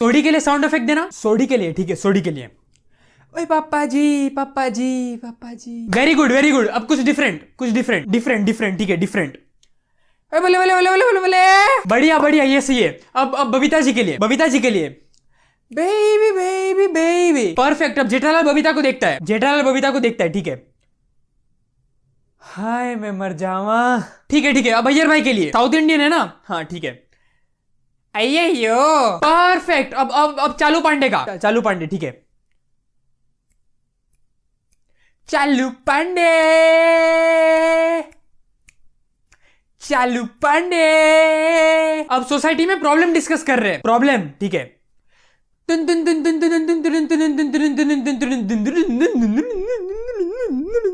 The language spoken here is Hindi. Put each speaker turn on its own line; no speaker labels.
सोडी के लिए साउंड इफेक्ट देना, सोडी के लिए, ठीक है, सोडी के लिए। ओए पापा जी, पापा जी, पापा जी। Very good, very good. अब कुछ डिफरेंट, कुछ डिफरेंट, डिफरेंट, डिफरेंट, ठीक है, डिफरेंट। बोले बोले बोले बोले बोले बोले। बढ़िया बढ़िया, ये सही है। अब बबीता जी के लिए, बबीता जी के लिए। Baby baby baby. परफेक्ट। अब जेठालाल बबीता को देखता है, जेठालाल बबीता को देखता है, ठीक है। हाय मैं मर जावा। ठीक है ठीक है। अब अय्यर भाई के लिए, साउथ इंडियन है ना, हाँ ठीक है। अय्यो। परफेक्ट। अब चालू पांडे का, चालू पांडे, ठीक है। चालू पांडे, चालू पांडे। अब सोसाइटी में प्रॉब्लम डिस्कस कर रहे हैं, प्रॉब्लम, ठीक है।